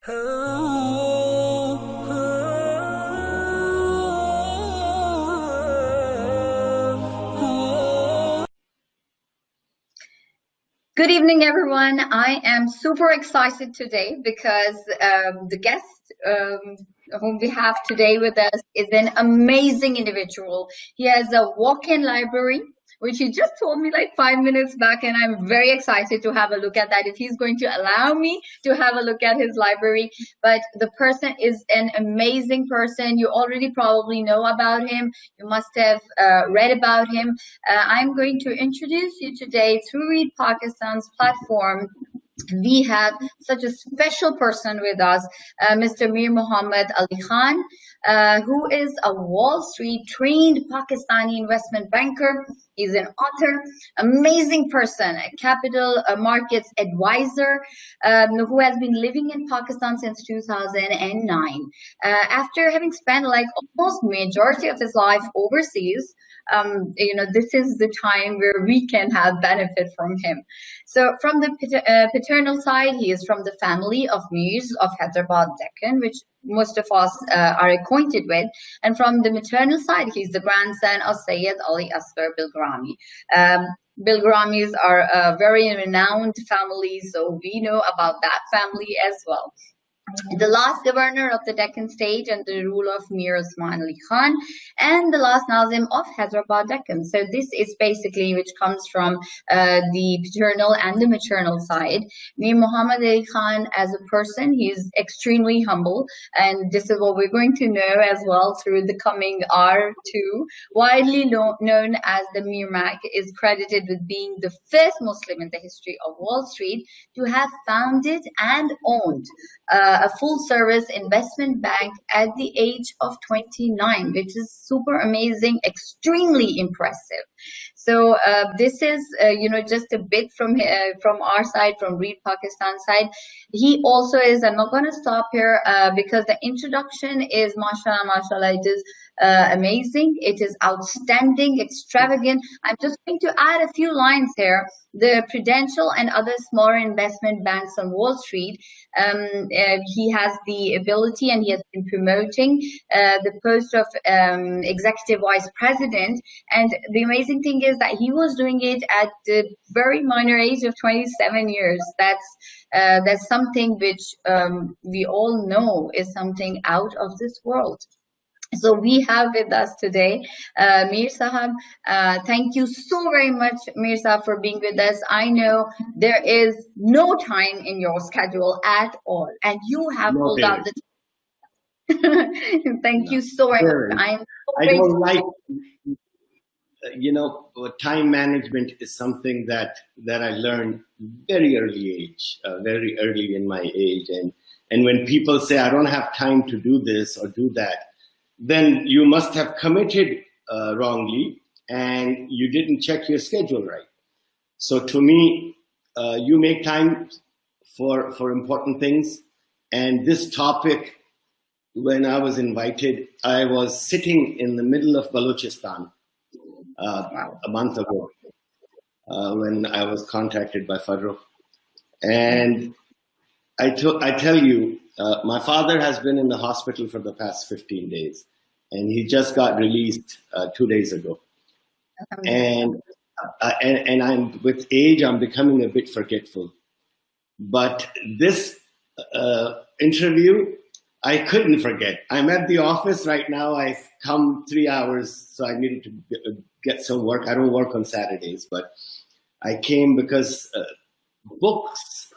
Good evening, everyone. I am super excited today because the guest whom we have today with us is an amazing individual. He has a walk-in library, which he just told me like 5 minutes back, and I'm very excited to have a look at that if he's going to allow me to have a look at his library. But the person is an amazing person. You already probably know about him. You must have read about him. I'm going to introduce you today through Read Pakistan's platform. We have such a special person with us, Mr. Mir Muhammad Ali Khan, who is a Wall Street trained Pakistani investment banker. He's an author, amazing person, a capital markets advisor, who has been living in Pakistan since 2009. After having spent like almost majority of his life overseas, this is the time where we can have benefit from him. So from the paternal side, he is from the family of Mirs of Hyderabad, Deccan, which most of us are acquainted with. And from the maternal side, he's the grandson of Sayyid Ali Asghar Bilgrami. Bilgramis are a very renowned family, so we know about that family as well. The last governor of the Deccan state under the rule of Mir Osman Ali Khan, and the last Nazim of Hyderabad Deccan. So this is basically which comes from the paternal and the maternal side. Mir Muhammad Ali Khan as a person, he is extremely humble, and this is what we're going to know as well through the coming hour too. Widely known as the Mir Mac, is credited with being the first Muslim in the history of Wall Street to have founded and owned a full-service investment bank at the age of 29, which is super amazing, extremely impressive. So this is, just a bit from our side, from Read Pakistan side. He also is, I'm not going to stop here because the introduction is, mashallah, mashallah, it is amazing. It is outstanding, extravagant. I'm just going to add a few lines here. The Prudential and other smaller investment banks on Wall Street, he has the ability, and he has been promoting the post of executive vice president. And the amazing thing is that he was doing it at the very minor age of 27 years. That's something which we all know is something out of this world. So we have with us today Mir Sahab. Thank you so very much, Mir Sahab, for being with us. I know there is no time in your schedule at all, and you have pulled out the time. Thank you so very much. I don't like, time management is something that I learned very early age, very early in my age. And when people say, I don't have time to do this or do that, then you must have committed wrongly and you didn't check your schedule right. So to me, you make time for important things. And this topic, when I was invited, I was sitting in the middle of Balochistan a month ago when I was contacted by Farrukh. And I tell you, my father has been in the hospital for the past 15 days, and he just got released 2 days ago. And I'm with age, I'm becoming a bit forgetful. But this interview, I couldn't forget. I'm at the office right now. I've come 3 hours, so I needed to get some work. I don't work on Saturdays, but I came because books,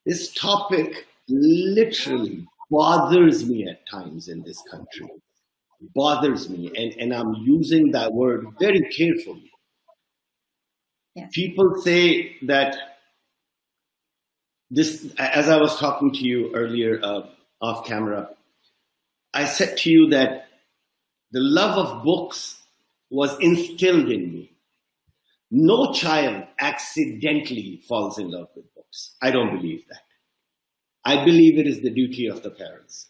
this topic literally bothers me at times in this country. Bothers me, and I'm using that word very carefully. Yeah. People say that this, as I was talking to you earlier off camera, I said to you that the love of books was instilled in me. No child accidentally falls in love with books. I don't believe that. I believe it is the duty of the parents.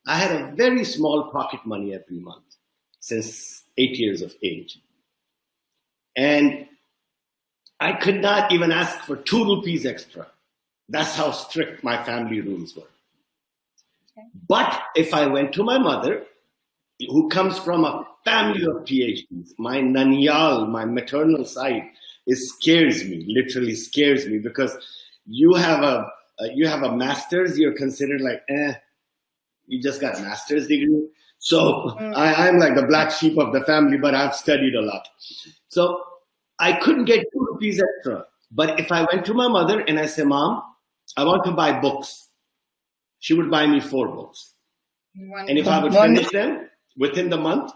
I had a very small pocket money every month since 8 years of age. And I could not even ask for 2 rupees extra That's how strict my family rules were. Okay. But if I went to my mother, who comes from a family of PhDs, my naniyal, my maternal side, it scares me, literally scares me, because you have a master's, you're considered like, you just got a master's degree. So I'm like the black sheep of the family, but I've studied a lot. So I couldn't get 2 rupees extra. But if I went to my mother and I said, Mom, I want to buy books, she would buy me 4 books. And if I would finish them within the month,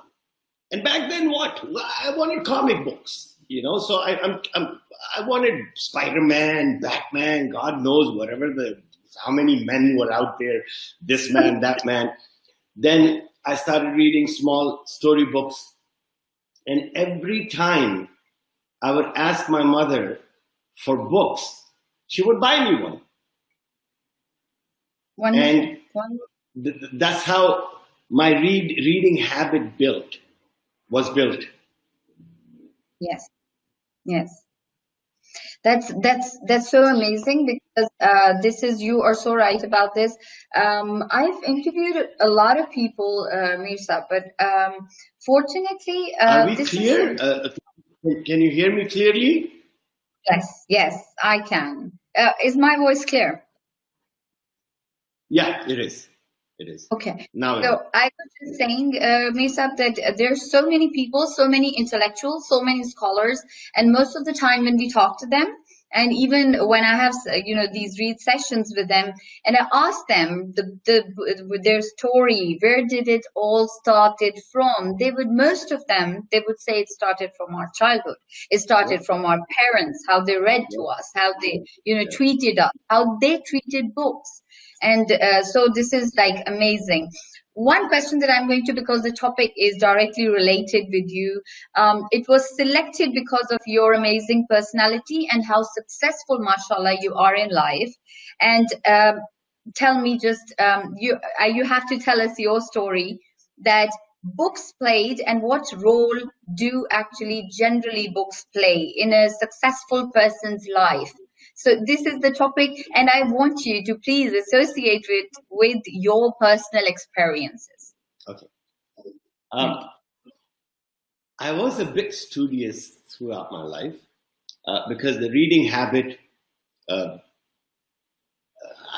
and back then what? I wanted comic books, so I wanted Spider-Man, Batman, God knows, how many men were out there, this man, that man. Then I started reading small storybooks, and every time I would ask my mother for books, she would buy me one. And that's how my reading habit was built. Yes. That's so amazing, because you are so right about this. I've interviewed a lot of people, Mirza, but fortunately, are we clear? Can you hear me clearly? Yes, I can. Is my voice clear? Yeah, it is. Okay. Now, so I was just saying, Mirza, that there's so many people, so many intellectuals, so many scholars, and most of the time when we talk to them, and even when I have, these read sessions with them, and I ask them their story, where did it all started from? Most of them would say it started from our childhood. It started from our parents, how they read to us, how they, treated us, how they treated books. And so this is like amazing. One question that I'm going to, because the topic is directly related with you, it was selected because of your amazing personality and how successful, mashallah, you are in life. And tell me just, you have to tell us your story, that books played, and what role do actually generally books play in a successful person's life. So this is the topic, and I want you to please associate it with your personal experiences. Okay. I was a bit studious throughout my life because the reading habit, I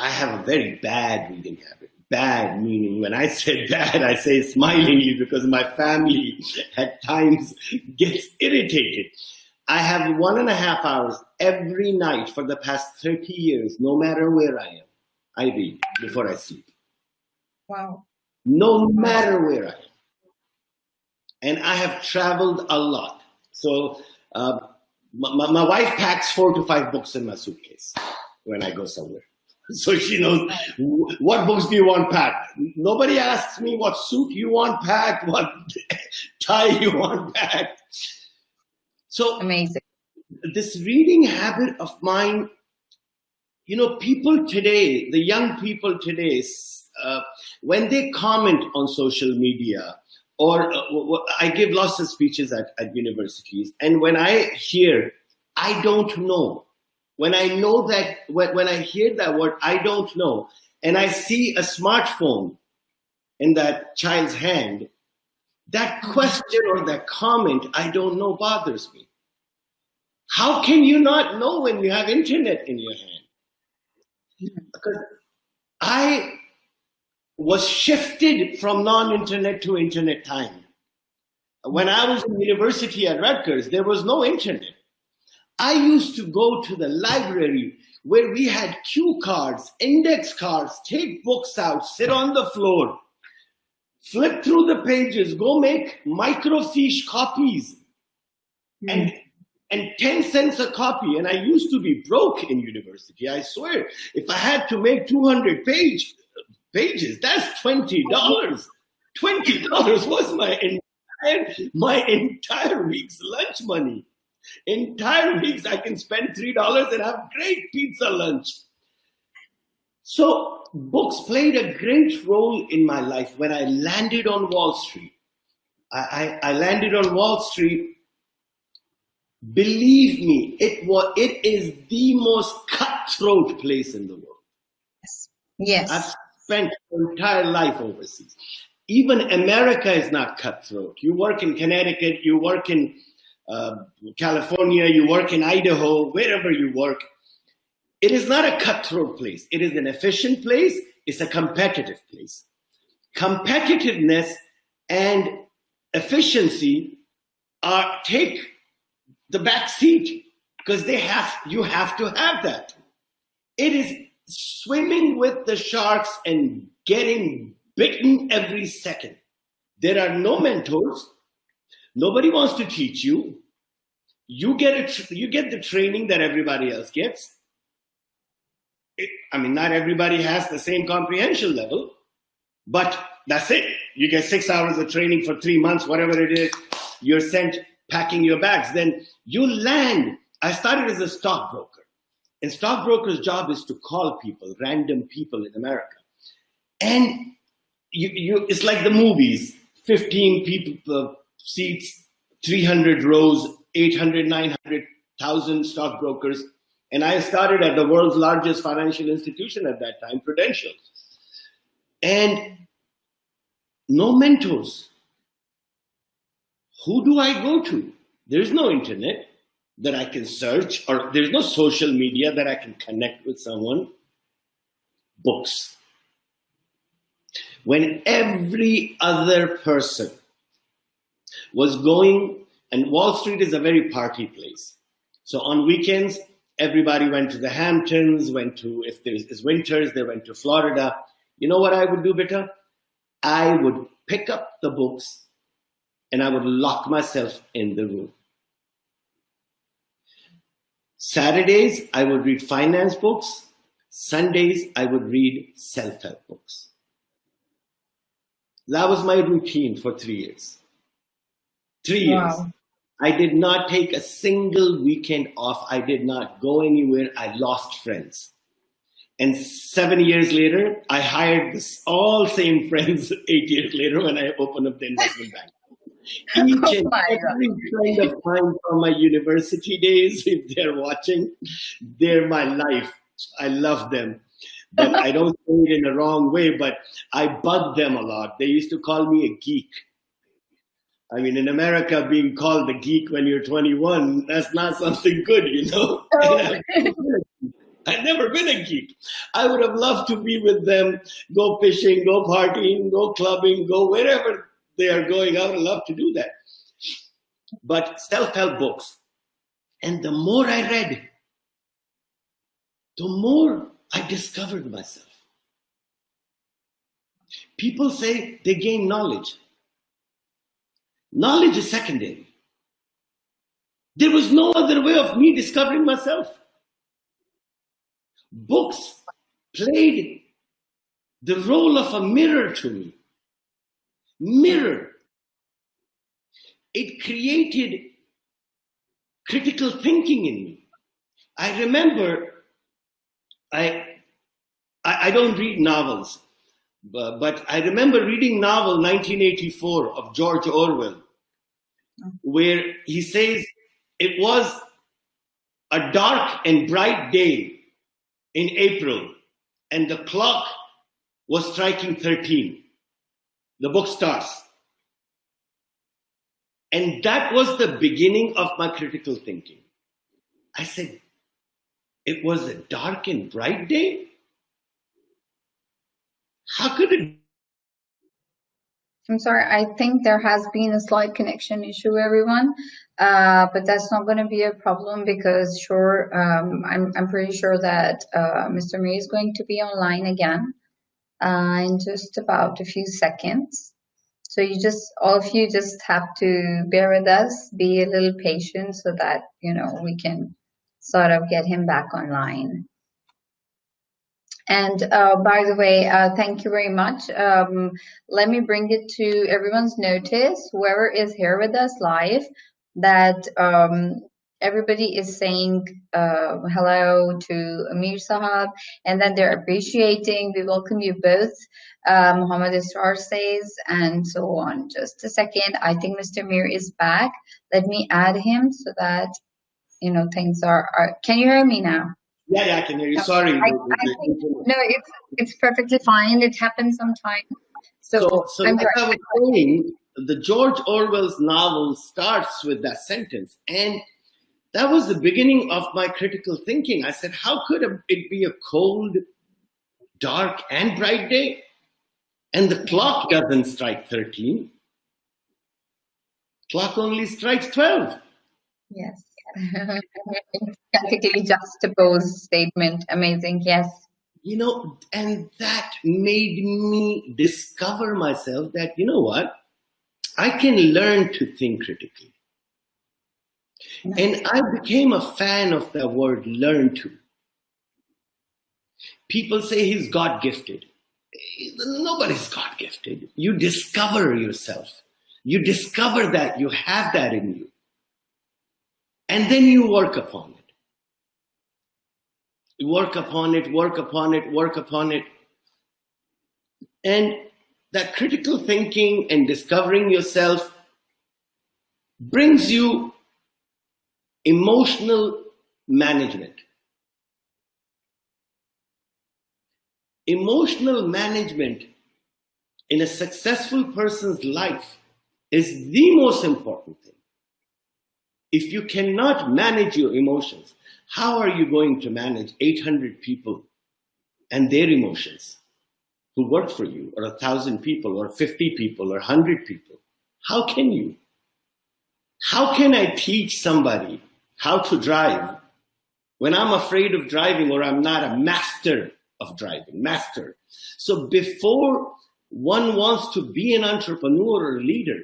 have a very bad reading habit. Bad meaning, when I say bad, I say smilingly, because my family at times gets irritated. I have 1.5 hours every night for the past 30 years, no matter where I am. I read before I sleep. Wow. No matter where I am. And I have traveled a lot. So my wife packs 4 to 5 books in my suitcase when I go somewhere. So she knows, what books do you want packed? Nobody asks me what suit you want packed, what tie you want packed. So amazing. This reading habit of mine, people today, the young people today, when they comment on social media, or I give lots of speeches at universities, and when I hear, I don't know, when I know that, when I hear that word, I don't know, and I see a smartphone in that child's hand, that question or that comment, I don't know, bothers me. How can you not know when you have internet in your hand? Because I was shifted from non-internet to internet time. When I was in university at Rutgers, there was no internet. I used to go to the library where we had cue cards, index cards, take books out, sit on the floor, flip through the pages, go make microfiche copies, and 10 cents a copy. And I used to be broke in university. I swear, if I had to make 200 pages, that's $20. $20 was my entire week's lunch money. Entire weeks I can spend $3 and have great pizza lunch. So books played a great role in my life. When I landed on Wall Street, I landed on Wall Street Believe me, it is the most cutthroat place in the world. Yes. I've spent my entire life overseas. Even America is not cutthroat. You work in Connecticut, you work in California, you work in Idaho, wherever you work. It is not a cutthroat place. It is an efficient place. It's a competitive place. Competitiveness and efficiency take the back seat because you have to have that. It is swimming with the sharks and getting bitten every second. There are no mentors. Nobody wants to teach you. You get the training that everybody else gets. Not everybody has the same comprehension level, but that's it. You get 6 hours of training for 3 months, whatever it is. You're sent packing your bags. Then you land. I started as a stockbroker. And stockbroker's job is to call people, random people in America. And it's like the movies, 15 people, seats, 300 rows, 800, 900,000 stockbrokers. And I started at the world's largest financial institution at that time, Prudential. And no mentors. Who do I go to? There's no internet that I can search, or there's no social media that I can connect with someone. Books. When every other person was going, and Wall Street is a very party place. So on weekends, everybody went to the Hamptons, if there's winters, they went to Florida. You know what I would do, Beta? I would pick up the books and I would lock myself in the room. Saturdays, I would read finance books. Sundays, I would read self-help books. That was my routine for 3 years. 3 years. Wow. I did not take a single weekend off. I did not go anywhere. I lost friends. And 7 years later, I hired all same friends 8 years later when I opened up the investment bank. Each and every friend of mine from my university days, if they're watching, they're my life. I love them. But I don't say it in a wrong way, but I bug them a lot. They used to call me a geek. In America, being called a geek when you're 21, that's not something good, you know? Oh. I've never been a geek. I would have loved to be with them, go fishing, go partying, go clubbing, go wherever they are going. I would love to do that. But self-help books. And the more I read, the more I discovered myself. People say they gain knowledge. Knowledge is secondary. There was no other way of me discovering myself. Books played the role of a mirror to me. Mirror. It created critical thinking in me. I remember, I don't read novels, but I remember reading novel 1984 of George Orwell, where he says it was a dark and bright day in April, and the clock was striking 13. The book starts. And that was the beginning of my critical thinking. I said, it was a dark and bright day? How could it? I'm sorry, I think there has been a slight connection issue, everyone. But that's not going to be a problem because I'm pretty sure that Mr. Mir is going to be online again in just about a few seconds. So all of you just have to bear with us, be a little patient so that, we can sort of get him back online. And by the way, thank you very much. Let me bring it to everyone's notice, whoever is here with us live, that everybody is saying hello to Amir Sahab, and then they're appreciating. We welcome you both. Muhammad Israr says, and so on. Just a second. I think Mr. Mir is back. Let me add him so that things are. Can you hear me now? Yeah, I can hear you. Sorry. I think no, it's perfectly fine. It happens sometimes. So So I'm like right. I was saying, the George Orwell's novel starts with that sentence. And that was the beginning of my critical thinking. I said, how could it be a cold, dark, and bright day? And the clock doesn't strike 13. Clock only strikes 12. Yes. Practically juxtaposed statement. Amazing. Yes. And that made me discover myself that, what? I can learn to think critically. And I became a fan of the word learn to. People say he's God gifted. Nobody's God gifted. You discover yourself. You discover that you have that in you. And then you work upon it. You work upon it, work upon it, work upon it. And that critical thinking and discovering yourself brings you emotional management. Emotional management in a successful person's life is the most important thing. If you cannot manage your emotions, how are you going to manage 800 people and their emotions who work for you, or 1,000 people, or 50 people, or 100 people? How can you? How can I teach somebody how to drive when I'm afraid of driving, or I'm not a master of driving? Master. So before one wants to be an entrepreneur or a leader,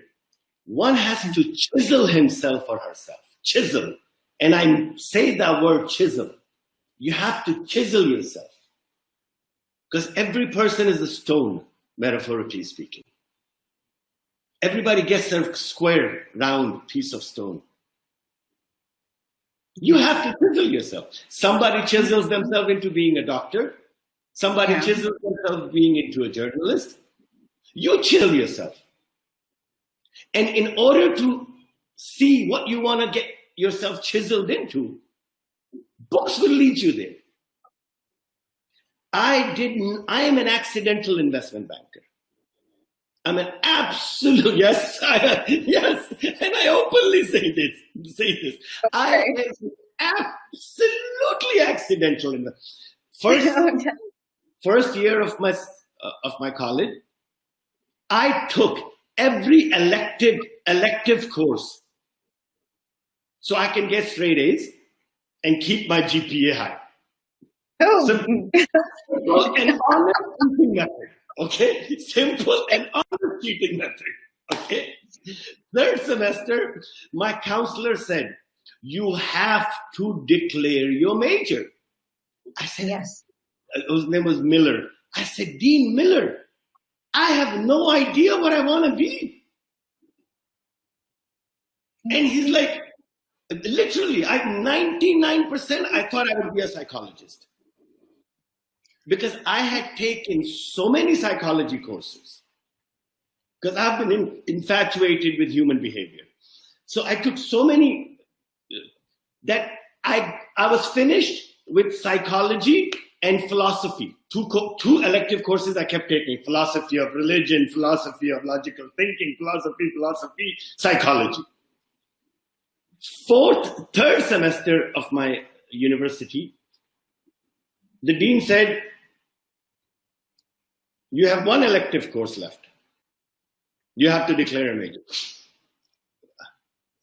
one has to chisel himself or herself. Chisel. And I say that word chisel. You have to chisel yourself. Because every person is a stone, metaphorically speaking. Everybody gets a square, round piece of stone. You have to chisel yourself. Somebody chisels themselves into being a doctor. Somebody chisels themselves being into a journalist. You chisel yourself. And in order to see what you want to get yourself chiseled into, books will lead you there. I am an accidental investment banker. I'm an absolute, yes, yes, and I openly say this. I am absolutely accidental in the first year of my college. I took every elective course so I can get straight A's and keep my GPA high. Oh. Simple and honest cheating method. Okay, simple and honest cheating method. Okay. Third semester, my counselor said, "You have to declare your major." I said, "Yes." His name was Miller. I said, "Dean Miller, I have no idea what I want to be." And he's like, literally, 99% I thought I would be a psychologist. Because I had taken so many psychology courses. Because I've been infatuated with human behavior. So I took so many that I was finished with psychology and philosophy. Two elective courses I kept taking: philosophy of religion, philosophy of logical thinking, philosophy, psychology. Third semester of my university, the dean said, "You have one elective course left. You have to declare a major."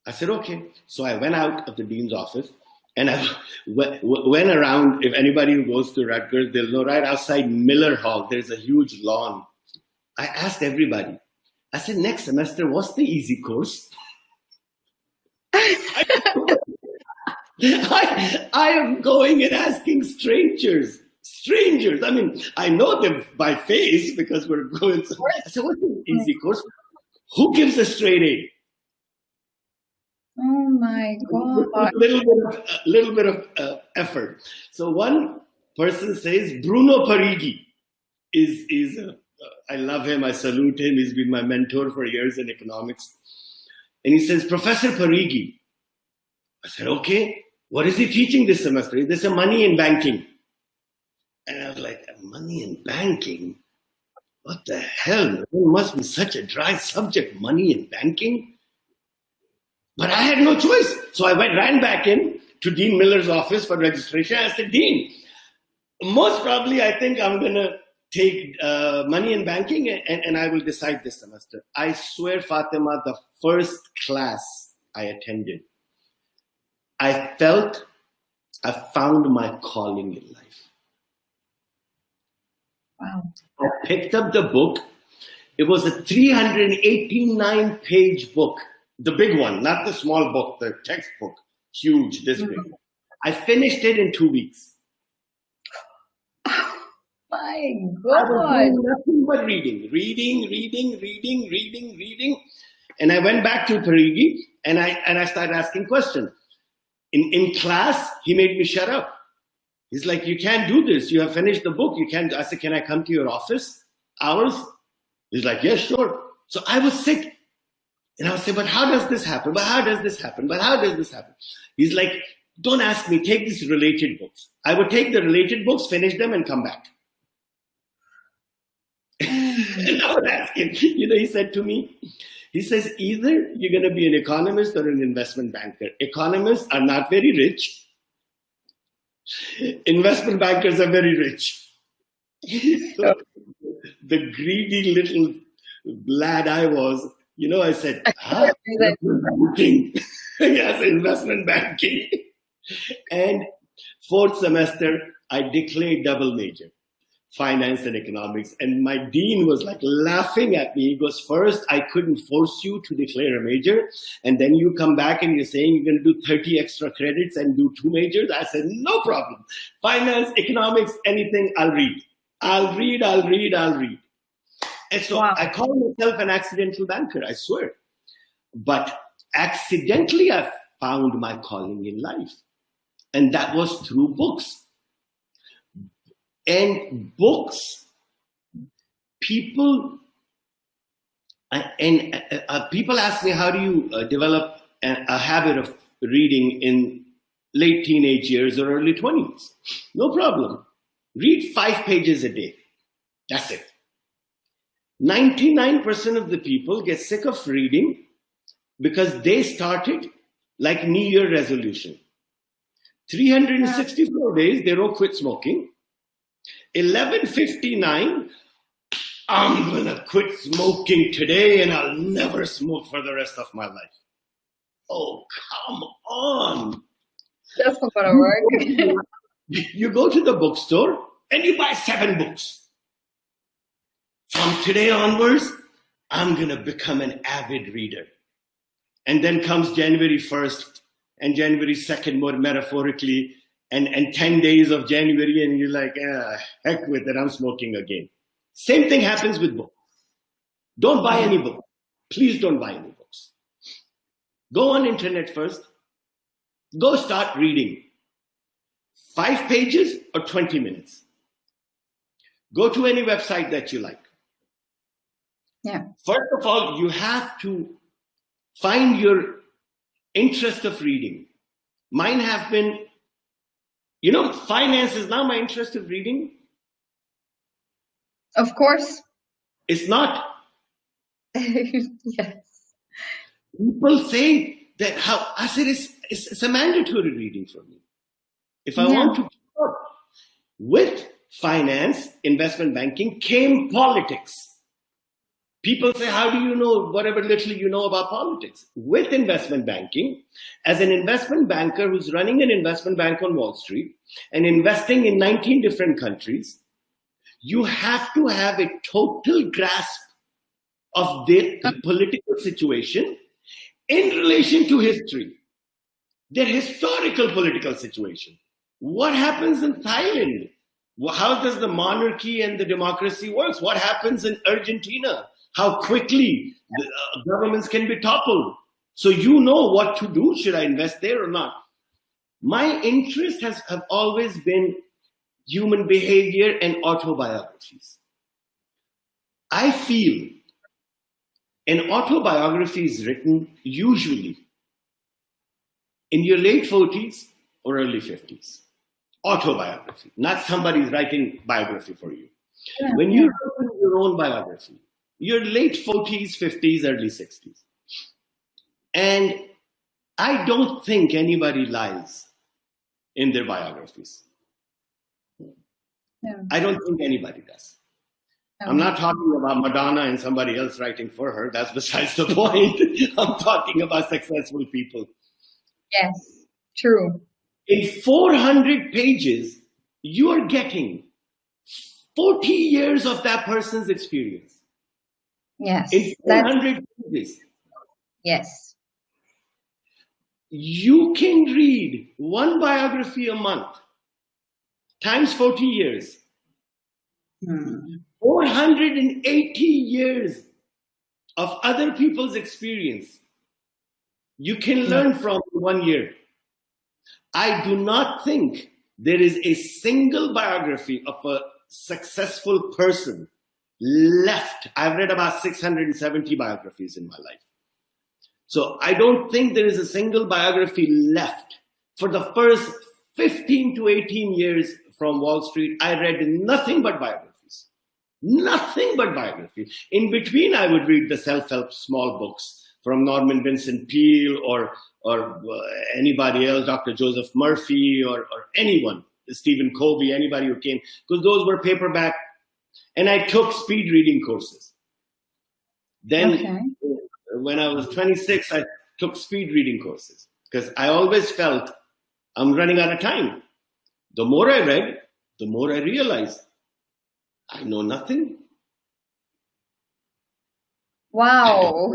I said, "Okay." So I went out of the dean's office and I went around. If anybody who goes to Rutgers, they'll know right outside Miller Hall, there's a huge lawn. I asked everybody. I said, "Next semester, what's the easy course?" I am going and asking strangers. I mean, I know them by face because we're going. I said, "What's the easy course? Who gives a straight A?" Oh my God! A little bit of effort. So one person says Bruno Parigi is I love him. I salute him. He's been my mentor for years in economics. And he says, "Professor Parigi." I said, "Okay, What is he teaching this semester? Is this a money in banking? And I was like, money in banking? What the hell? It must be such a dry subject, money in banking. But I had no choice. So I ran back in to Dean Miller's office for registration. I said, Dean, most probably I think I'm going to take money in banking and I will decide this semester. I swear, Fatima, the first class I attended, I felt I found my calling in life. Wow. I picked up the book. It was a 389-page book. The big one, not the small book, the textbook. Huge, this big. I finished it in 2 weeks. My I God. was doing nothing but reading. And I went back to Parigi and I started asking questions. In class, he made me shut up. He's like, you can't do this. You have finished the book. You can't. I said, can I come to your office hours? He's like, yes, sure. So I was sick. And I would say, but how does this happen? But how does this happen? But how does this happen? He's like, don't ask me. Take these related books. I would take the related books, finish them, and come back. And I would ask him, he said to me, he says, either you're going to be an economist or an investment banker. Economists are not very rich. Investment bankers are very rich. So, the greedy little lad I was, I said, investment banking. Yes, investment banking. And fourth semester, I declared double major, finance and economics. And my dean was like laughing at me. He goes, first, I couldn't force you to declare a major. And then you come back and you're saying you're going to do 30 extra credits and do 2 majors. I said, no problem. Finance, economics, anything, I'll read. I'll read. And so Wow. I call myself an accidental banker, I swear. But accidentally, I found my calling in life. And that was through books. And books, people ask me, how do you develop a habit of reading in late teenage years or early 20s? No problem. Read 5 pages a day. That's it. 99% of the people get sick of reading because they started like New Year resolution. 364 days, they wrote quit smoking. 11:59, I'm going to quit smoking today and I'll never smoke for the rest of my life. Oh, come on. That's not going to work. You go to the bookstore and you buy 7 books. From today onwards, I'm going to become an avid reader. And then comes January 1st and January 2nd, more metaphorically, and 10 days of January, and you're like, heck with it, I'm smoking again. Same thing happens with books. Don't buy any book. Please don't buy any books. Go on internet first. Go start reading. 5 pages or 20 minutes. Go to any website that you like. Yeah. First of all, you have to find your interest of reading. Mine have been, finance is now my interest of reading. Of course. It's not. Yes. People say that I said it's a mandatory reading for me. If I want to keep up with finance, investment banking, came politics. People say, how do you know whatever little you know about politics? With investment banking, as an investment banker who's running an investment bank on Wall Street and investing in 19 different countries, you have to have a total grasp of the political situation in relation to history, their historical political situation. What happens in Thailand? How does the monarchy and the democracy work? What happens in Argentina? How quickly the governments can be toppled. So you know what to do. Should I invest there or not? My interest have always been human behavior and autobiographies. I feel an autobiography is written usually in your late 40s or early 50s. Autobiography, not somebody's writing biography for you. Yeah, When yeah. you write your own biography, you're late 40s, 50s, early 60s. And I don't think anybody lies in their biographies. Yeah. I don't think anybody does. I'm not talking about Madonna and somebody else writing for her. That's besides the point. I'm talking about successful people. Yes, true. In 400 pages, you are getting 40 years of that person's experience. Yes. In 400 pages. Yes. You can read one biography a month times 40 years. 480 years of other people's experience. You can learn from 1 year. I do not think there is a single biography of a successful person left. I've read about 670 biographies in my life. So I don't think there is a single biography left. For the first 15 to 18 years from Wall Street, I read nothing but biographies. Nothing but biographies. In between, I would read the self-help small books from Norman Vincent Peale or anybody else, Dr. Joseph Murphy or anyone, Stephen Covey, anybody who came, because those were paperback. And I took speed reading courses. Then when I was 26, I took speed reading courses because I always felt I'm running out of time. The more I read, the more I realized I know nothing. Wow.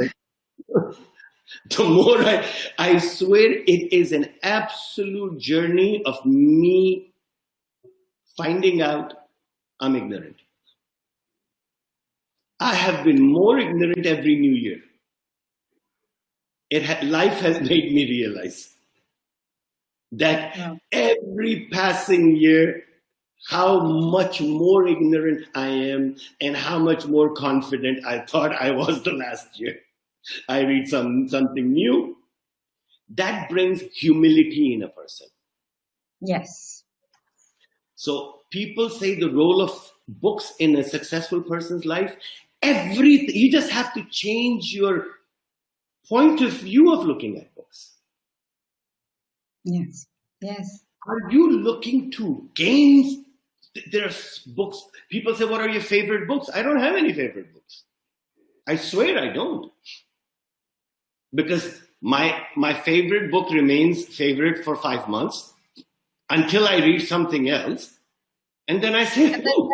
The more I swear it is an absolute journey of me finding out I'm ignorant. I have been more ignorant every new year. Life has made me realize that every passing year, how much more ignorant I am and how much more confident I thought I was the last year. I read something new. That brings humility in a person. Yes. So people say the role of books in a successful person's life, everything, you just have to change your point of view of looking at books. Yes. Yes. Are you looking to gain? There's books. People say, what are your favorite books? I don't have any favorite books. I swear I don't. Because my favorite book remains favorite for 5 months until I read something else. And then I say, oh,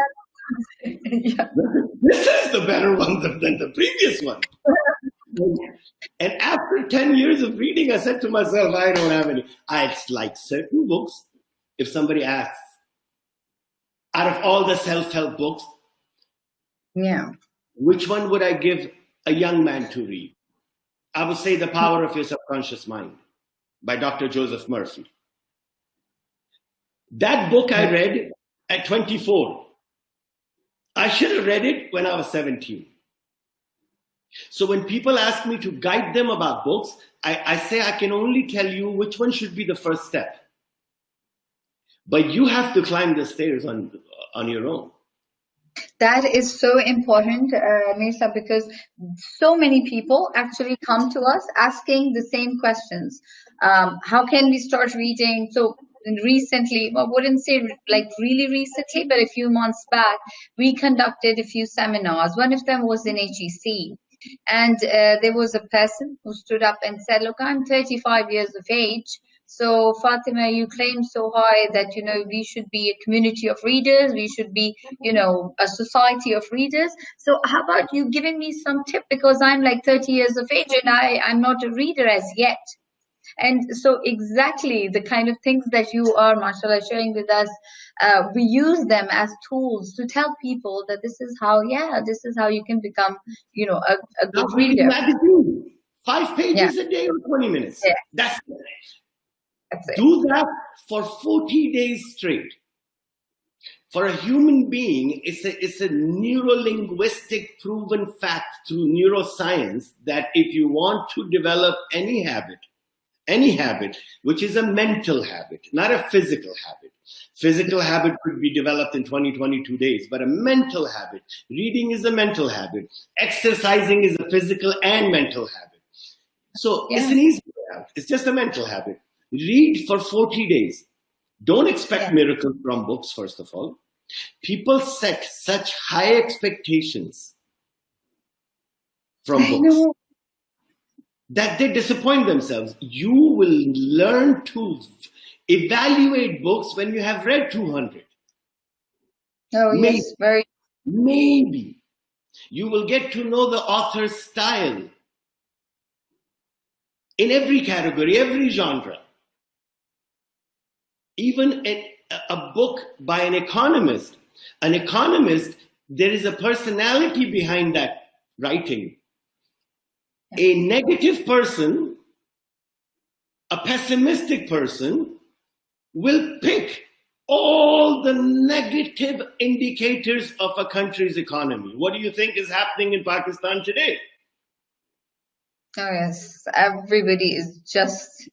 this is the better one than the previous one. And after 10 years of reading, I said to myself, I don't have any. I like certain books. If somebody asks, out of all the self-help books, which one would I give a young man to read? I would say The Power of Your Subconscious Mind by Dr. Joseph Murphy. That book I read at 24. I should have read it when I was 17. So when people ask me to guide them about books, I say I can only tell you which one should be the first step. But you have to climb the stairs on your own. That is so important, Mesa, because so many people actually come to us asking the same questions. How can we start reading? So recently, I wouldn't say like really recently, but a few months back, we conducted a few seminars. One of them was in HEC. And there was a person who stood up and said, look, I'm 35 years of age. So Fatima, you claim so high that, we should be a community of readers. We should be, a society of readers. So how about you giving me some tip? Because I'm like 30 years of age and I'm not a reader as yet. And so exactly the kind of things that you are, mashallah, sharing with us, we use them as tools to tell people that this is how you can become, a good reader. Magazine, 5 pages a day or 20 minutes. Yeah. That's it. That's it. Do that for 40 days straight. For a human being, it's a neuro-linguistic proven fact through neuroscience that if you want to develop any habit, any habit, which is a mental habit, not a physical habit. Physical habit could be developed in 20, 22 days, but a mental habit. Reading is a mental habit. Exercising is a physical and mental habit. So it's an easy way out. It's just a mental habit. Read for 40 days. Don't expect miracles from books, first of all. People set such high expectations from books that they disappoint themselves. You will learn to evaluate books when you have read 200. Oh, maybe, yes, very. Maybe. You will get to know the author's style in every category, every genre. Even a book by an economist, there is a personality behind that writing. A negative person, a pessimistic person, will pick all the negative indicators of a country's economy. What do you think is happening in Pakistan today? Oh, yes. Everybody is just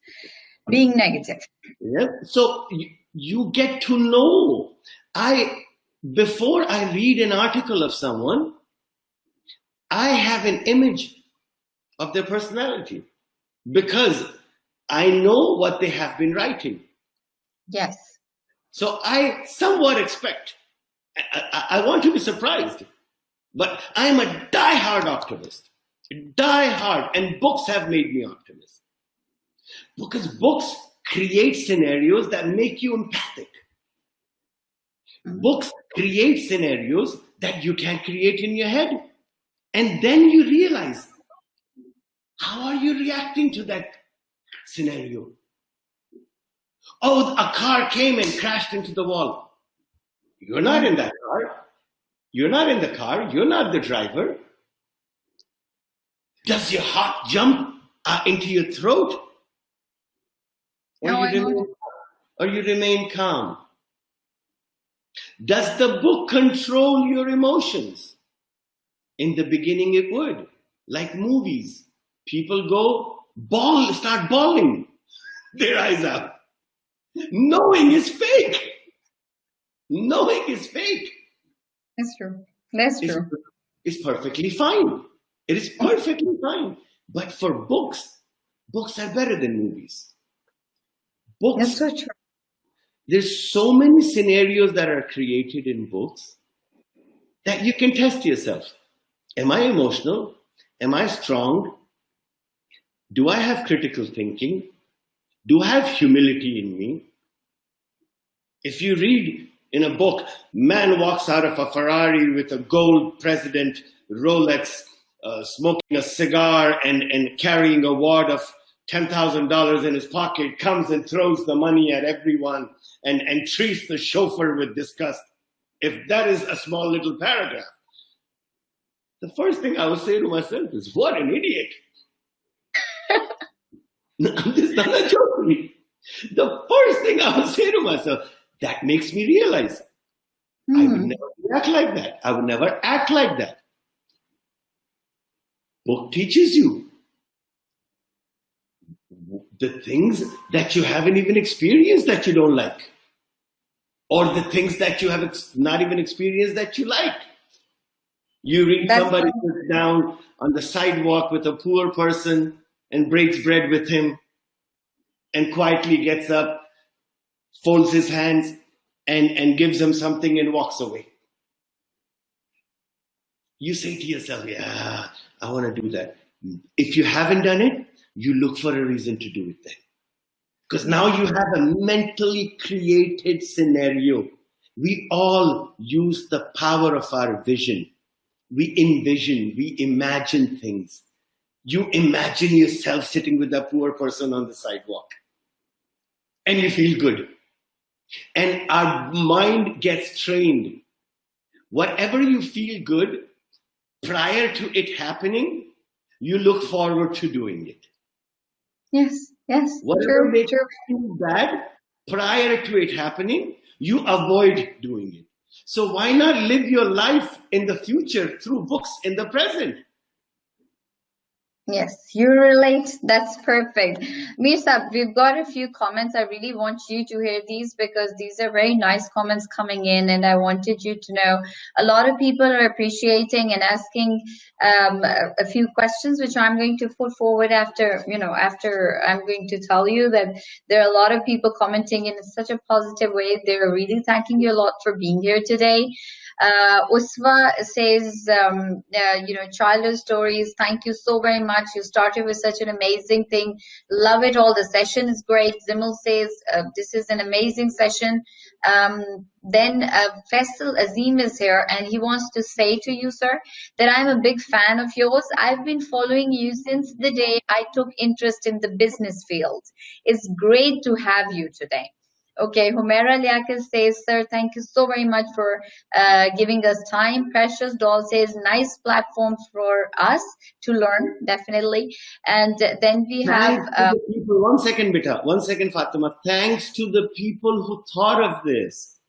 being negative. Yeah. So you get to know. Before I read an article of someone, I have an image of their personality because I know what they have been writing. Yes. So I somewhat expect, I want to be surprised, but I'm a die-hard optimist. Die-hard. And books have made me optimist. Because books create scenarios that make you empathic. Books create scenarios that you can create in your head. And then you realize, how are you reacting to that scenario? Oh, a car came and crashed into the wall. You're not in that car. You're not in the car. You're not the driver. Does your heart jump into your throat? Or you remain calm? Does the book control your emotions? In the beginning it would. Like movies. People start bawling their eyes out. Knowing is fake. Knowing is fake. That's true. That's true. It's perfectly fine. It is perfectly fine. But for books are better than movies. Books. That's so true. There's so many scenarios that are created in books that you can test yourself. Am I emotional? Am I strong? Do I have critical thinking? Do I have humility in me? If you read in a book, man walks out of a Ferrari with a gold president, Rolex, smoking a cigar and carrying a wad of $10,000 in his pocket, comes and throws the money at everyone and treats the chauffeur with disgust. If that is a small little paragraph, the first thing I would say to myself is, what an idiot. I'm not joking. The first thing I would say to myself, that makes me realize I would never act like that. I would never act like that. Book teaches you the things that you haven't even experienced that you don't like, or the things that you have not even experienced that you like. You read somebody sits down on the sidewalk with a poor person and breaks bread with him and quietly gets up, folds his hands and gives him something and walks away. You say to yourself, yeah, I want to do that. If you haven't done it, you look for a reason to do it then. Because now you have a mentally created scenario. We all use the power of our vision. We envision, we imagine things. You imagine yourself sitting with that poor person on the sidewalk. And you feel good. And our mind gets trained. Whatever you feel good, prior to it happening, you look forward to doing it. Yes. Whatever makes you feel bad, prior to it happening, you avoid doing it. So why not live your life in the future through books in the present? Yes, you relate. That's perfect. Mirsa, we've got a few comments. I really want you to hear these because these are very nice comments coming in, and I wanted you to know a lot of people are appreciating and asking a few questions, which I'm going to put forward after, after I'm going to tell you that there are a lot of people commenting in such a positive way. They're really thanking you a lot for being here today. Uswa says, childhood stories. Thank you so very much. You started with such an amazing thing. Love it all. The session is great. Zimul says, this is an amazing session. Then Faisal Azim is here, and he wants to say to you, sir, that I'm a big fan of yours. I've been following you since the day I took interest in the business field. It's great to have you today. Okay, Humaira Liakis says, sir, thank you so very much for giving us time. Precious Doll says, nice platform for us to learn, definitely. And then we have... Thanks to the people. 1 second, Bita. 1 second, Fatima. Thanks to the people who thought of this.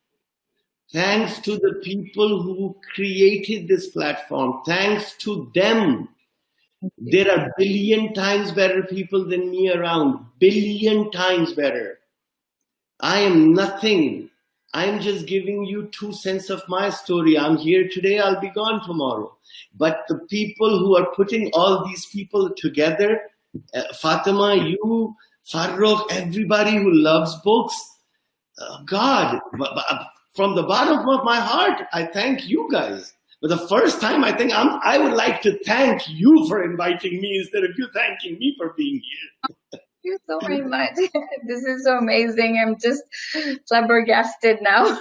Thanks to the people who created this platform. Thanks to them. There are billion times better people than me around. Billion times better. I am nothing. I'm just giving you 2 cents of my story. I'm here today, I'll be gone tomorrow. But the people who are putting all these people together, Fatima, you, Farrokh, everybody who loves books, God, from the bottom of my heart, I thank you guys. For the first time, I think I would like to thank you for inviting me instead of you thanking me for being here. Thank you so very much. This is so amazing. I'm just flabbergasted now.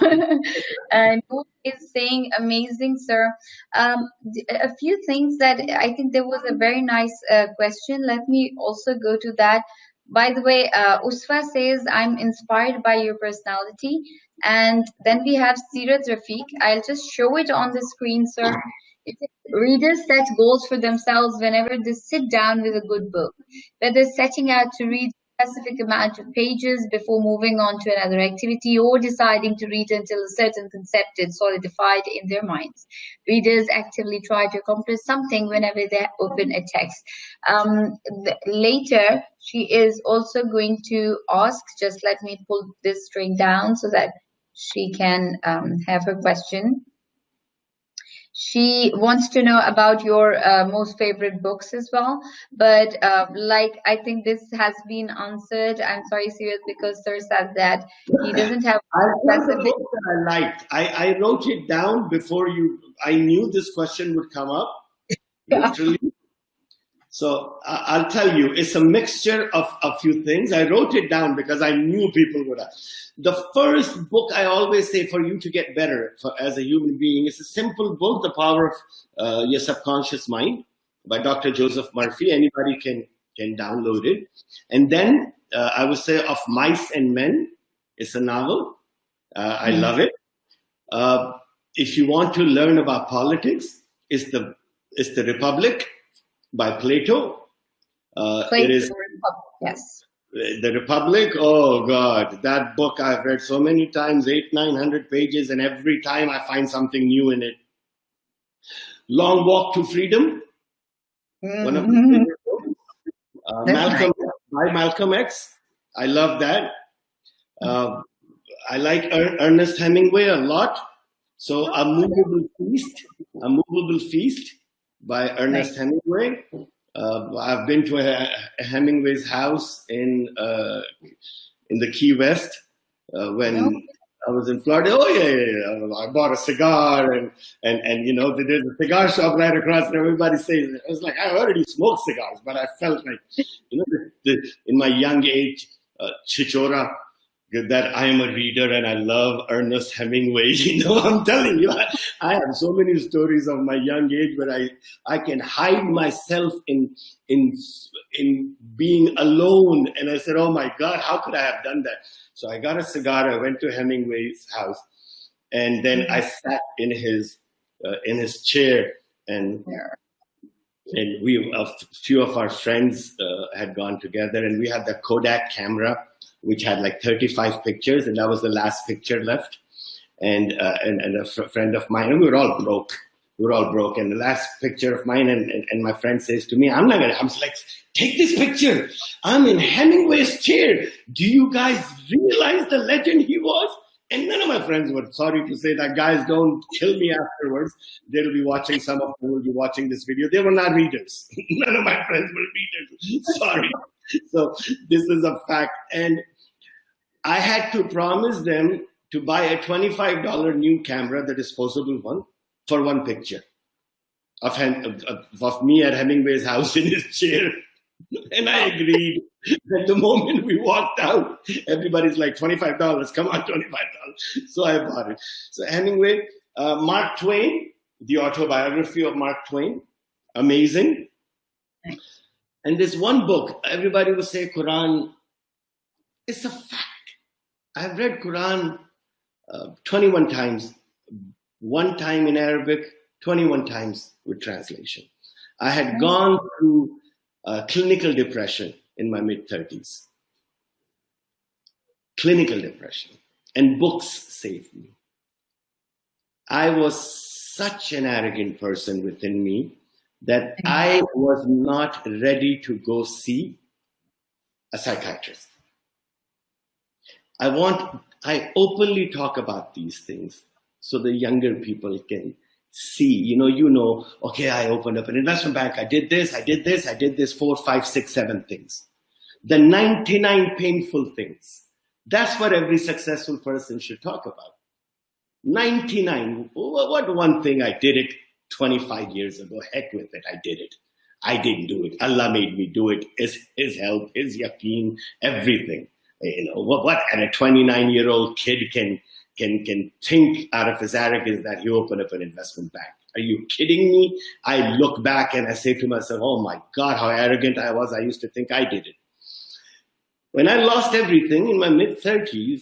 And who is saying amazing, sir? A few things that I think there was a very nice question. Let me also go to that. By the way, Usfa says, I'm inspired by your personality. And then we have Sirat Rafiq. I'll just show it on the screen, sir. If readers set goals for themselves whenever they sit down with a good book, whether setting out to read a specific amount of pages before moving on to another activity or deciding to read until a certain concept is solidified in their minds. Readers actively try to accomplish something whenever they open a text. Later, she is also going to ask, just let me pull this string down so that she can have her question. She wants to know about your most favorite books as well. But I think this has been answered. I'm sorry, Syed, because sir said that he doesn't have specific book that I liked. I wrote it down before I knew this question would come up. Literally. So I'll tell you, it's a mixture of a few things. I wrote it down because I knew people would ask. The first book I always say for you to get better as a human being is a simple book, The Power of Your Subconscious Mind by Dr. Joseph Murphy. Anybody can download it. And then I would say Of Mice and Men. It's a novel. I love it. If you want to learn about politics, it's the Republic by Plato. It is yes. The Republic. Oh God, that book I've read so many times, 800-900 pages, and every time I find something new in it. Long Walk to Freedom. One of my favorite books. Malcolm X. I love that. I like Ernest Hemingway a lot. So A Movable Feast by Ernest Hemingway. I've been to Hemingway's house in the Key West when I was in Florida. Oh yeah. I bought a cigar and there's a cigar shop right across and everybody says, I was like, I already smoked cigars, but I felt like, in my young age, Chichora, that I am a reader and I love Ernest Hemingway. I'm telling you, I have so many stories of my young age where I can hide myself in being alone. And I said, oh my God, how could I have done that? So I got a cigar, I went to Hemingway's house, and then I sat in his chair, and a few of our friends had gone together, and we had the Kodak camera, which had like 35 pictures, and that was the last picture left. And a friend of mine, and we were all broke. we're all broke. And the last picture of mine, and my friend says to me, I'm like, take this picture. I'm in Hemingway's chair. Do you guys realize the legend he was? And none of my friends were, sorry to say that, guys, don't kill me afterwards. They'll be watching, some of them will be watching this video. They were not readers. None of my friends were readers. Sorry. So this is a fact. And I had to promise them to buy a $25 new camera, the disposable one, for one picture of me at Hemingway's house in his chair. And I agreed. At the moment we walked out, everybody's like, $25, come on, $25. So I bought it. So Hemingway, Mark Twain, the autobiography of Mark Twain, amazing. And this one book, everybody will say Quran, it's a fact. I've read Quran 21 times, one time in Arabic, 21 times with translation. I had gone through clinical depression in my mid-30s. Clinical depression. And books saved me. I was such an arrogant person within me that I was not ready to go see a psychiatrist. I openly talk about these things so the younger people can see, okay, I opened up an investment bank, I did this, 4, 5, 6, 7 things. The 99 painful things. That's what every successful person should talk about. 99. What one thing I did it 25 years ago? Heck with it, I did it. I didn't do it. Allah made me do it. His help, his yaqeen, everything. What? And a 29-year-old kid can think out of his arrogance that he opened up an investment bank. Are you kidding me? I look back and I say to myself, oh my God, how arrogant I was. I used to think I did it. When I lost everything in my mid-30s,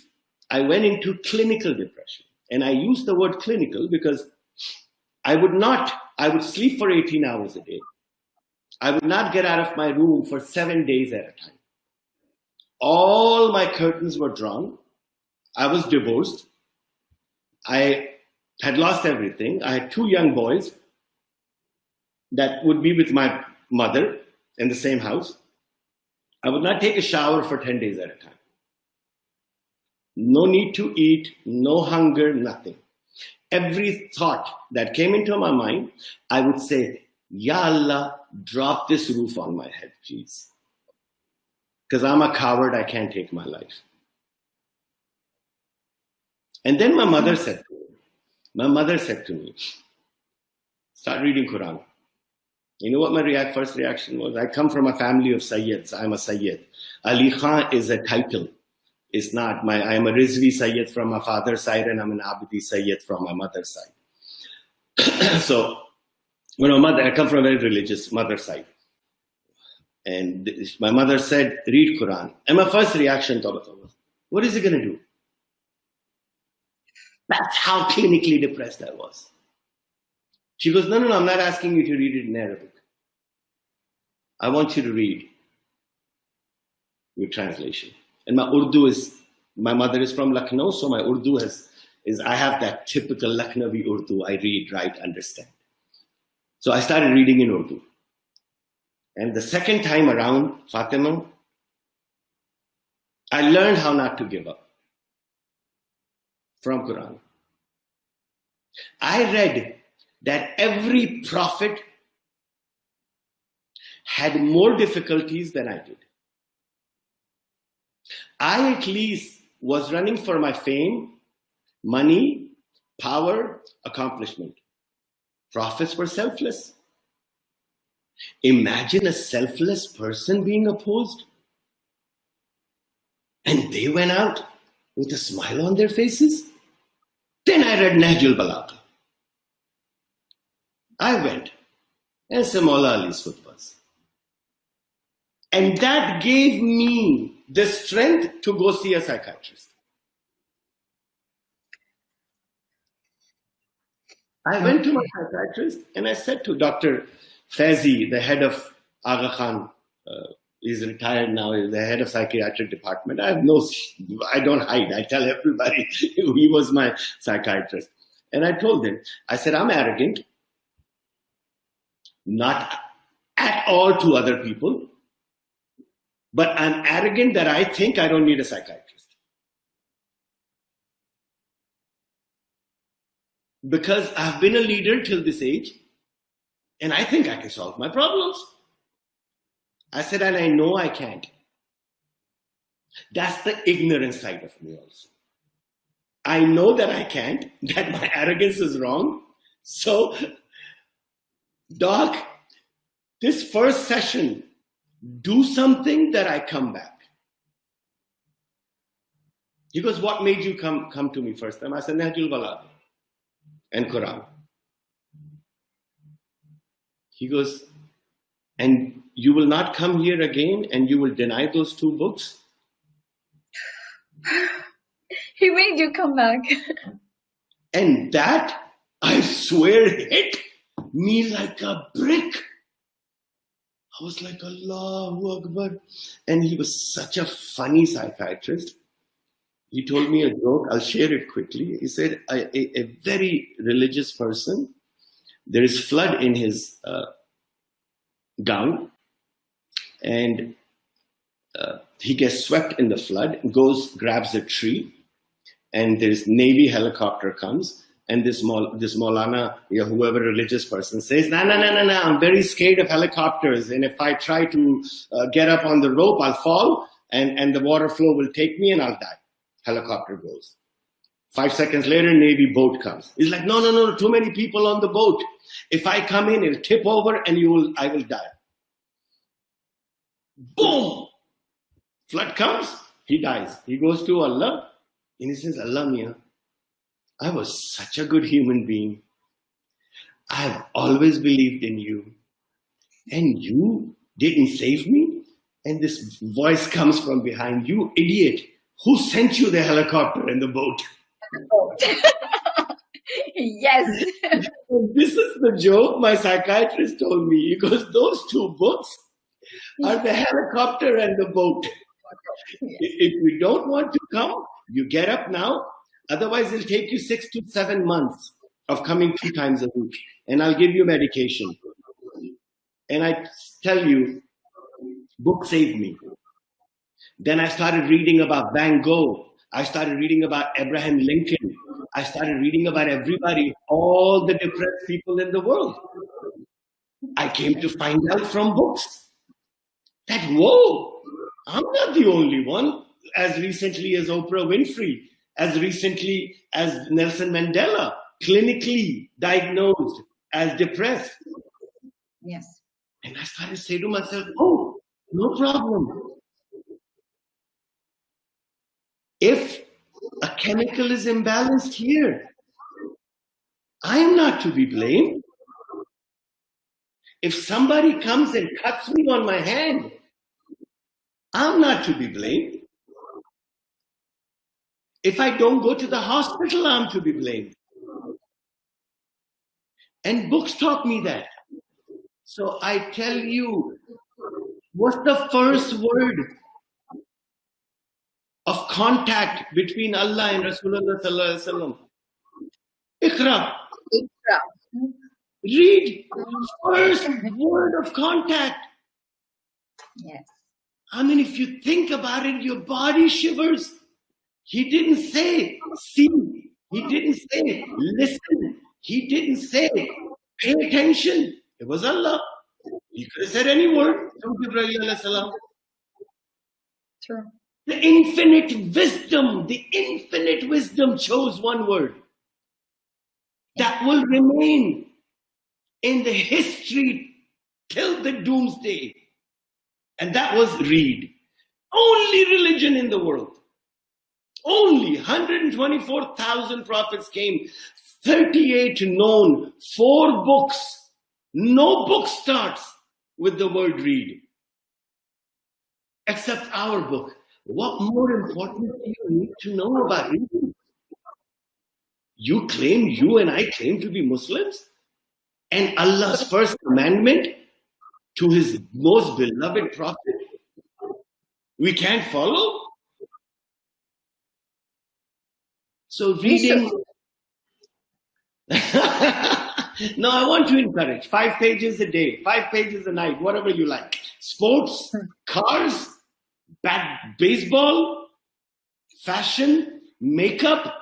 I went into clinical depression. And I use the word clinical because I would sleep for 18 hours a day. I would not get out of my room for 7 days at a time. All my curtains were drawn. I was divorced. I had lost everything. I had 2 young boys that would be with my mother in the same house. I would not take a shower for 10 days at a time. No need to eat, no hunger, nothing. Every thought that came into my mind, I would say, Ya Allah, drop this roof on my head, please. Because I'm a coward, I can't take my life. And then my mother said to me, start reading Quran. You know what my first reaction was? I come from a family of Sayyids. I'm a Sayyid. Ali Khan is a title. It's not. I'm a Rizvi Sayyid from my father's side, and I'm an Abdi Sayyid from my mother's side. So, I come from a very religious mother's side. And my mother said, read Quran. And my first reaction was, what is it going to do? That's how clinically depressed I was. She goes, no, I'm not asking you to read it in Arabic. I want you to read with translation. And my mother is from Lucknow, so my Urdu I have that typical Lucknowi Urdu. I read, write, understand. So I started reading in Urdu. And the second time around, Fatima, I learned how not to give up from Quran. I read that every prophet had more difficulties than I did. I at least was running for my fame, money, power, accomplishment. Prophets were selfless. Imagine a selfless person being opposed. And they went out with a smile on their faces. Then I read Nahjul Balagha. I went and said Mawla Ali's khutbahs. And that gave me the strength to go see a psychiatrist. I went to my psychiatrist and I said to Dr. Faizi, the head of Aga Khan, he's retired now, he's the head of psychiatric department. I don't hide. I tell everybody he was my psychiatrist. And I told him, I said, I'm arrogant. not at all to other people, but I'm arrogant that I think I don't need a psychiatrist. Because I've been a leader till this age, and I think I can solve my problems. I said, and I know I can't. That's the ignorant side of me also. I know that I can't, that my arrogance is wrong. So, Doc, this first session, do something that I come back. He goes, what made you come to me first time? I said, Nahjul Balagha and Quran. He goes, and you will not come here again and you will deny those 2 books? He made you come back. And that, I swear, hit me like a brick. I was like, Allahu Akbar. And he was such a funny psychiatrist. He told me a joke. I'll share it quickly. He said, a very religious person, there is flood in his gown, and he gets swept in the flood, goes, grabs a tree, and this Navy helicopter comes, and this Maulana, whoever religious person says, no, I'm very scared of helicopters, and if I try to get up on the rope, I'll fall, and the water flow will take me and I'll die. Helicopter goes. 5 seconds later, Navy boat comes. He's like, no, too many people on the boat. If I come in, it'll tip over and I will die. Boom! Flood comes, he dies. He goes to Allah and he says, Allah Mia, I was such a good human being. I've always believed in you. And you didn't save me? And this voice comes from behind, you idiot. Who sent you the helicopter and the boat? Yes. This is the joke my psychiatrist told me. He goes, those 2 books are the helicopter and the boat. If you don't want to come, you get up now. Otherwise, it'll take you 6 to 7 months of coming 2 times a week. And I'll give you medication. And I tell you, book saved me. Then I started reading about Van Gogh. I started reading about Abraham Lincoln. I started reading about everybody, all the depressed people in the world. I came to find out from books that, whoa, I'm not the only one. As recently as Oprah Winfrey, as recently as Nelson Mandela, clinically diagnosed as depressed. Yes. And I started to say to myself, oh, no problem. If a chemical is imbalanced here, I am not to be blamed. If somebody comes and cuts me on my hand, I'm not to be blamed. If I don't go to the hospital, I'm to be blamed. And books taught me that. So I tell you, what's the first word of contact between Allah and Rasulullah sallallahu alaihi wasallam? Iqra. Read. First word of contact. Yes. I mean, if you think about it, your body shivers. He didn't say, see. He didn't say, listen. He didn't say, pay attention. It was Allah. He could have said any word. True. The infinite wisdom chose one word that will remain in the history till the doomsday. And that was read. Only religion in the world. Only 124,000 prophets came, 38 known, 4 books. No book starts with the word read. Except our book. What more important do you need to know about reading? You and I claim to be Muslims, and Allah's first commandment to his most beloved prophet, we can't follow? So reading, No, I want to encourage 5 pages a day, 5 pages a night, whatever you like. Sports, cars, baseball, fashion, makeup.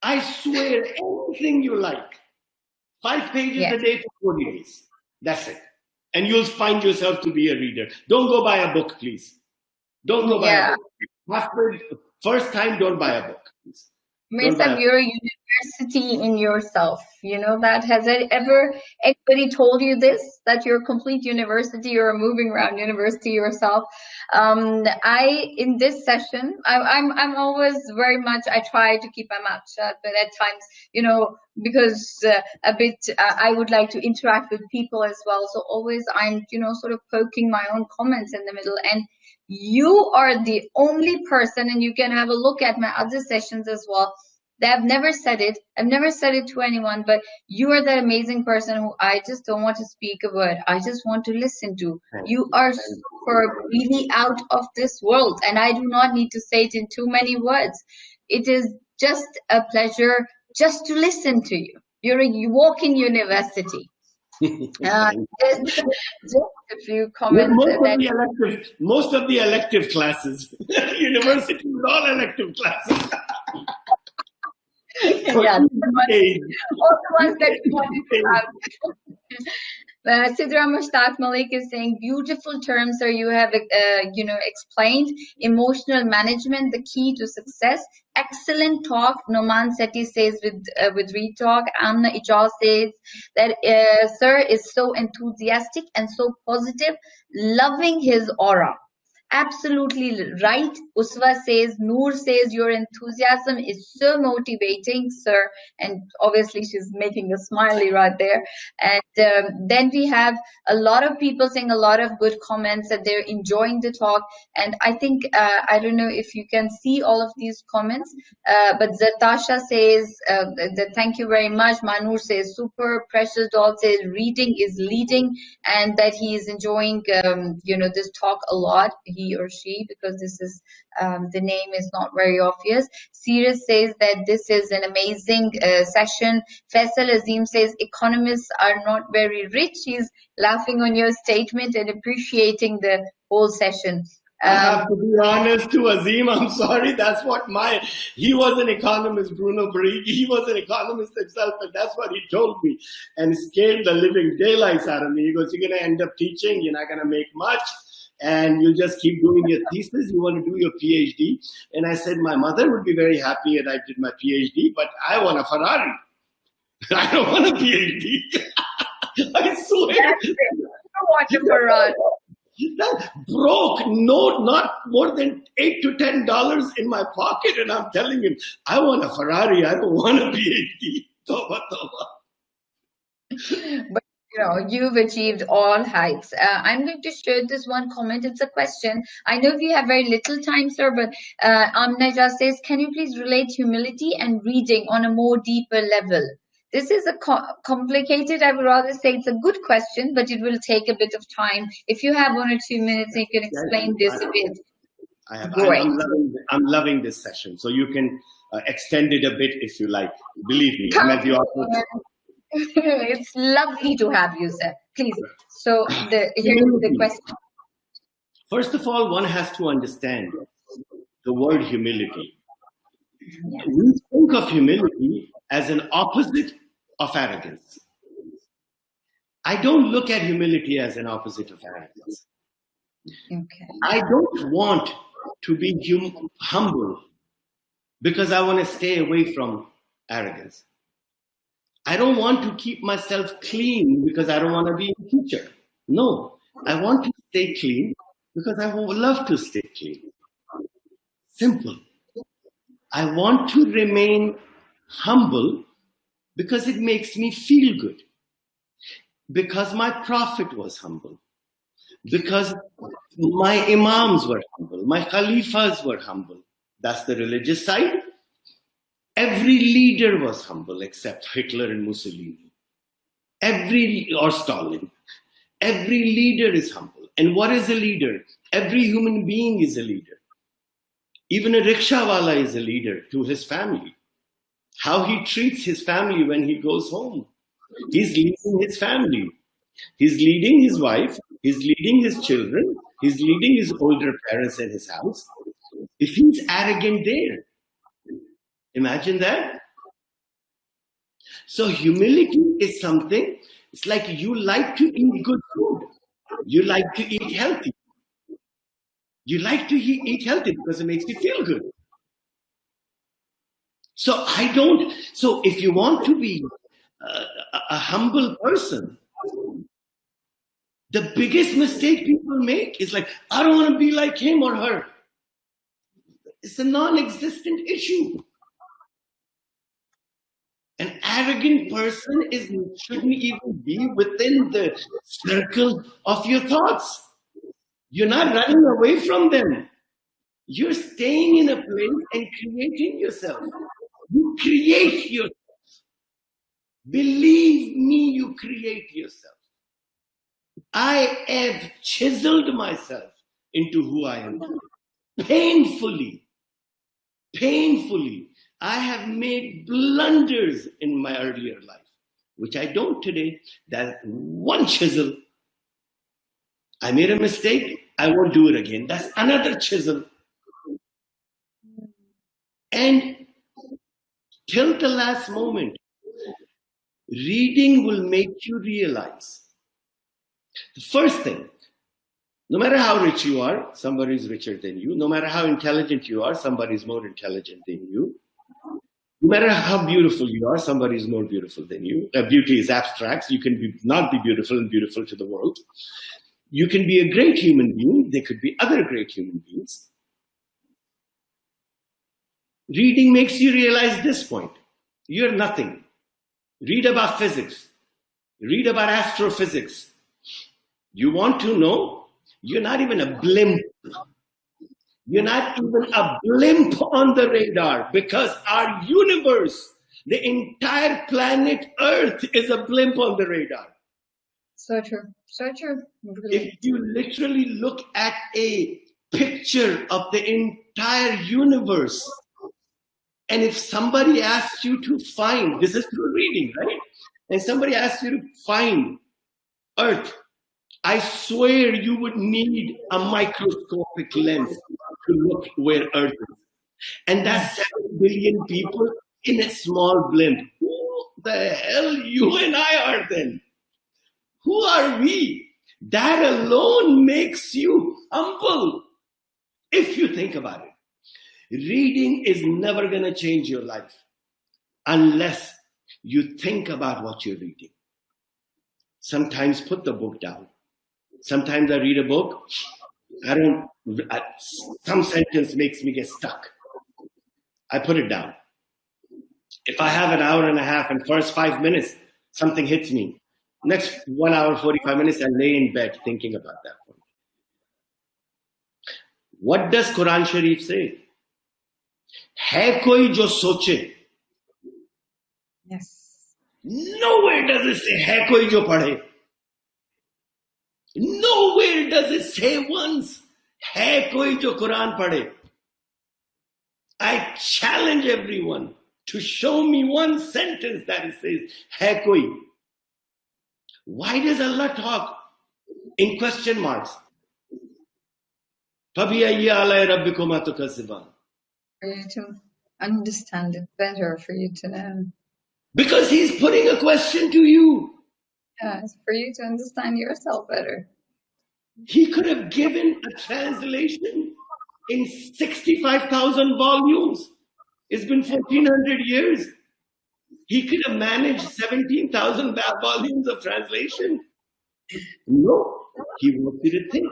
I swear, anything you like. 5 pages a day for 40 days. That's it. And you'll find yourself to be a reader. Don't go buy a book, please. Don't go buy a book. First time, don't buy a book, please. Mesa, you're a university in yourself. You know that? Has ever anybody told you this? That you're a complete university, you're a moving around university yourself? In this session, I'm always very much, I try to keep my mouth shut, but at times, you know, because I would like to interact with people as well. So always I'm, you know, sort of poking my own comments in the middle. And you are the only person, and you can have a look at my other sessions as well, that I've never said it. I've never said it to anyone, but you are that amazing person who I just don't want to speak a word. I just want to listen to. You are super, really out of this world, and I do not need to say it in too many words. It is just a pleasure just to listen to you. You're a walking university. Just a few comments. Most of the elective classes. University is all elective classes. Yeah, all the ones that you wanted to have. Sidra Mushtaq Malik is saying, beautiful terms, sir. You have, explained emotional management, the key to success. Excellent talk. Noman Sethi says with Retalk. Amna Ijaz says that sir is so enthusiastic and so positive, loving his aura. Absolutely right. Uswa says, Noor says, your enthusiasm is so motivating, sir. And obviously she's making a smiley right there. And then we have a lot of people saying a lot of good comments that they're enjoying the talk. And I think, I don't know if you can see all of these comments, but Zatasha says, that thank you very much. Manur says, super. Precious Doll says, reading is leading, and that he is enjoying, this talk a lot. He or she, because this is the name is not very obvious. Sirius says that this is an amazing session. Faisal Azim says economists are not very rich. He's laughing on your statement and appreciating the whole session. I have to be honest to Azim. I'm sorry. That's what he was an economist, Bruno Barighi. He was an economist himself, and that's what he told me, and scared the living daylights out of me. He goes, you're going to end up teaching. You're not going to make much. And you just keep doing your thesis. You want to do your PhD. And I said, my mother would be very happy that I did my PhD, but I want a Ferrari. I don't want a PhD. I swear. You want a Ferrari. That broke note, not more than $8 to $10 in my pocket. And I'm telling him, I want a Ferrari. I don't want a PhD. Toba, toba. But you've achieved all heights. I'm going to share this one comment. It's a question. I know we have very little time, sir, but Amna just says, can you please relate humility and reading on a more deeper level? This is a complicated, I would rather say it's a good question, but it will take a bit of time. If you have 1 or 2 minutes, you can explain this a bit. I'm loving this session. So you can extend it a bit if you like. Believe me, I'm at the office. It's lovely to have you, sir. Please. So here's the question. First of all, one has to understand the word humility. Yes. We think of humility as an opposite of arrogance. I don't look at humility as an opposite of arrogance. Okay. I don't want to be humble because I want to stay away from arrogance. I don't want to keep myself clean because I don't want to be a teacher. No, I want to stay clean because I would love to stay clean. Simple. I want to remain humble because it makes me feel good. Because my prophet was humble. Because my imams were humble. My khalifas were humble. That's the religious side. Every leader was humble except Hitler and Mussolini. Or Stalin. Every leader is humble. And what is a leader? Every human being is a leader. Even a rickshawala is a leader to his family. How he treats his family when he goes home. He's leading his family. He's leading his wife. He's leading his children. He's leading his older parents in his house. If he's arrogant there, imagine that. So humility is something, it's like you like to eat good food. You like to eat healthy. You like to eat healthy because it makes you feel good. So if you want to be a humble person, the biggest mistake people make is like, I don't want to be like him or her. It's a non-existent issue. An arrogant person shouldn't even be within the circle of your thoughts. You're not running away from them. You're staying in a place and creating yourself. You create yourself. Believe me, you create yourself. I have chiseled myself into who I am. Painfully. I have made blunders in my earlier life, which I don't today. That one chisel. I made a mistake. I won't do it again. That's another chisel. And till the last moment, reading will make you realize. The first thing, no matter how rich you are, somebody is richer than you. No matter how intelligent you are, somebody is more intelligent than you. No matter how beautiful you are, somebody is more beautiful than you. Beauty is abstract. You can not be beautiful and beautiful to the world. You can be a great human being. There could be other great human beings. Reading makes you realize this point. You're nothing. Read about physics. Read about astrophysics. You want to know? You're not even a blimp. You're not even a blimp on the radar, because our universe, the entire planet Earth, is a blimp on the radar. So true. So true. If you literally look at a picture of the entire universe, and if somebody asks you to find, this is through reading, right? And somebody asks you to find Earth, I swear you would need a microscopic lens to look where Earth is. And that's 7 billion people in a small blimp. Who the hell you and I are then? Who are we? That alone makes you humble. If you think about it. Reading is never going to change your life unless you think about what you're reading. Sometimes put the book down. Sometimes I read a book, some sentence makes me get stuck. I put it down. If I have an hour and a half and first 5 minutes, something hits me. Next 1 hour, 45 minutes, I lay in bed thinking about that point. What does Quran Sharif say? Hai koi jo soche. Yes. Nowhere does it say hai koi jo padhe. Nowhere does it say once hai koi jo Quran padhe. I challenge everyone to show me one sentence that it says hai koi. Why does Allah talk in question marks? فَبِأَيِّ آلَاءِ رَبِّكُمَا تُكَذِّبَانِ? For you to understand it better, for you to know. Because he's putting a question to you. Yes, for you to understand yourself better. He could have given a translation in 65,000 volumes. It's been 1,400 years. He could have managed 17,000 volumes of translation. No, he wanted you to think.